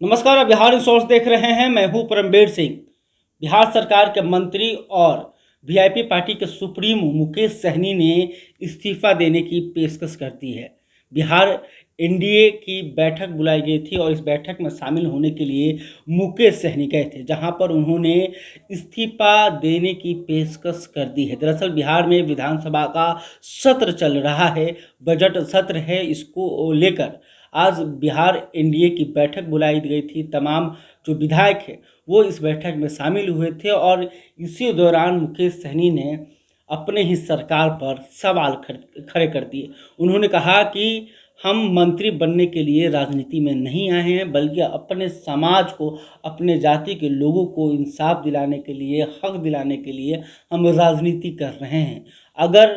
नमस्कार, आप बिहार रिसोर्स देख रहे हैं। मैं हूं परमबीर सिंह। बिहार सरकार के मंत्री और वीआईपी पार्टी के सुप्रीमो मुकेश सहनी ने इस्तीफा देने की पेशकश कर दी है। बिहार एनडीए की बैठक बुलाई गई थी और इस बैठक में शामिल होने के लिए मुकेश सहनी गए थे, जहां पर उन्होंने इस्तीफा देने की पेशकश कर दी है। दरअसल बिहार में विधानसभा का सत्र चल रहा है, बजट सत्र है। इसको लेकर आज बिहार एनडीए की बैठक बुलाई गई थी। तमाम जो विधायक हैं वो इस बैठक में शामिल हुए थे और इसी दौरान मुकेश सहनी ने अपने ही सरकार पर सवाल खड़े कर दिए। उन्होंने कहा कि हम मंत्री बनने के लिए राजनीति में नहीं आए हैं, बल्कि अपने समाज को, अपने जाति के लोगों को इंसाफ दिलाने के लिए, हक दिलाने के लिए हम राजनीति कर रहे हैं। अगर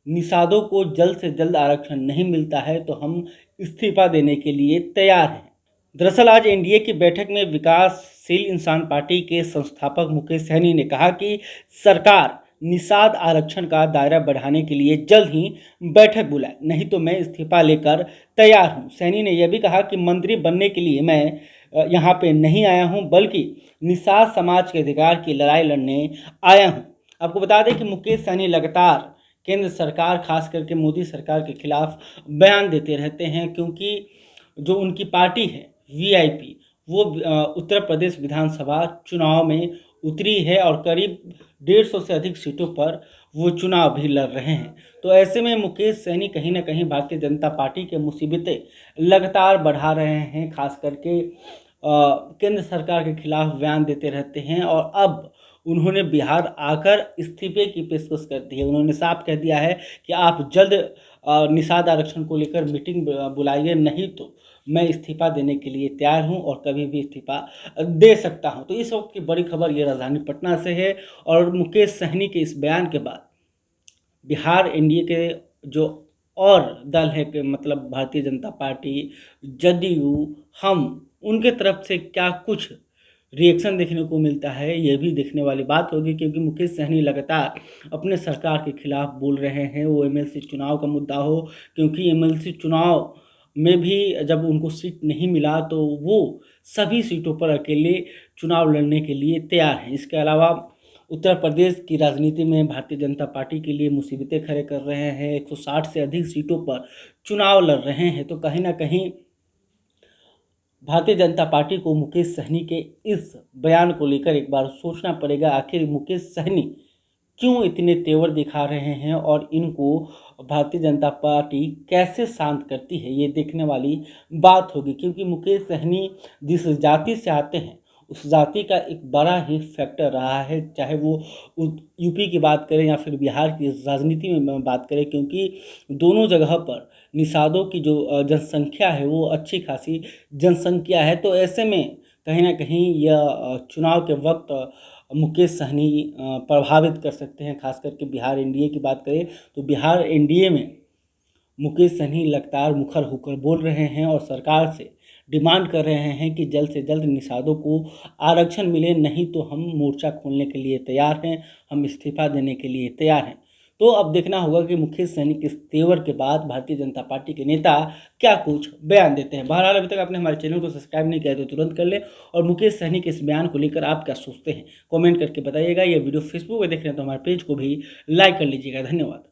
निषादों को जल्द से जल्द आरक्षण नहीं मिलता है तो हम इस्तीफा देने के लिए तैयार हैं। दरअसल आज एनडीए की बैठक में विकासशील इंसान पार्टी के संस्थापक मुकेश सहनी ने कहा कि सरकार निषाद आरक्षण का दायरा बढ़ाने के लिए जल्द ही बैठक बुलाए, नहीं तो मैं इस्तीफा लेकर तैयार हूं। सहनी ने यह भी कहा कि मंत्री बनने के लिए मैं यहाँ पे नहीं आया हूं, बल्कि निषाद समाज के अधिकार की लड़ाई लड़ने आया हूं। आपको बता दें कि मुकेश सहनी लगातार केंद्र सरकार, खास करके मोदी सरकार के खिलाफ बयान देते रहते हैं, क्योंकि जो उनकी पार्टी है वीआईपी, वो उत्तर प्रदेश विधानसभा चुनाव में उतरी है और करीब 150 से अधिक सीटों पर वो चुनाव भी लड़ रहे हैं। तो ऐसे में मुकेश सहनी कहीं ना कहीं भारतीय जनता पार्टी के मुसीबतें लगातार बढ़ा रहे हैं। खास करके केंद्र सरकार के खिलाफ बयान देते रहते हैं और अब उन्होंने बिहार आकर इस्तीफे की पेशकश कर दी है। उन्होंने साफ कह दिया है कि आप जल्द निषाद आरक्षण को लेकर मीटिंग बुलाइए, नहीं तो मैं इस्तीफा देने के लिए तैयार हूं और कभी भी इस्तीफा दे सकता हूं। तो इस वक्त की बड़ी खबर ये राजधानी पटना से है और मुकेश सहनी के इस बयान के बाद बिहार एनडीए के जो और दल है कि मतलब भारतीय जनता पार्टी, जदयू, हम, उनके तरफ से क्या कुछ रिएक्शन देखने को मिलता है, यह भी देखने वाली बात होगी। क्योंकि मुकेश सहनी लगातार अपने सरकार के खिलाफ बोल रहे हैं। वो एमएलसी चुनाव का मुद्दा हो, क्योंकि एमएलसी चुनाव में भी जब उनको सीट नहीं मिला तो वो सभी सीटों पर अकेले चुनाव लड़ने के लिए तैयार हैं। इसके अलावा उत्तर प्रदेश की राजनीति में भारतीय जनता पार्टी के लिए मुसीबतें खड़े कर रहे हैं। 160 से अधिक सीटों पर चुनाव लड़ रहे हैं। तो कहीं ना कहीं भारतीय जनता पार्टी को मुकेश सहनी के इस बयान को लेकर एक बार सोचना पड़ेगा। आखिर मुकेश सहनी क्यों इतने तेवर दिखा रहे हैं और इनको भारतीय जनता पार्टी कैसे शांत करती है, ये देखने वाली बात होगी। क्योंकि मुकेश सहनी जिस जाति से आते हैं उस जाति का एक बड़ा ही फैक्टर रहा है, चाहे वो यूपी की बात करें या फिर बिहार की राजनीति में बात करें। क्योंकि दोनों जगह पर निषादों की जो जनसंख्या है वो अच्छी खासी जनसंख्या है। तो ऐसे में कहीं ना कहीं यह चुनाव के वक्त मुकेश सहनी प्रभावित कर सकते हैं। खास करके बिहार एनडीए की बात करें तो बिहार एनडीए में मुकेश सहनी लगातार मुखर होकर बोल रहे हैं और सरकार से डिमांड कर रहे हैं कि जल्द से जल्द निषादों को आरक्षण मिले, नहीं तो हम मोर्चा खोलने के लिए तैयार हैं, हम इस्तीफा देने के लिए तैयार हैं। तो अब देखना होगा कि मुकेश सहनी किस तेवर के बाद भारतीय जनता पार्टी के नेता क्या कुछ बयान देते हैं। बहरहाल अभी तक आपने हमारे चैनल को सब्सक्राइब नहीं किया तो तुरंत कर ले और मुकेश सहनी के इस बयान को लेकर आप क्या सोचते हैं कमेंट करके बताइएगा। यह वीडियो फेसबुक पर देख रहे हैं तो हमारे पेज को भी लाइक कर लीजिएगा। धन्यवाद।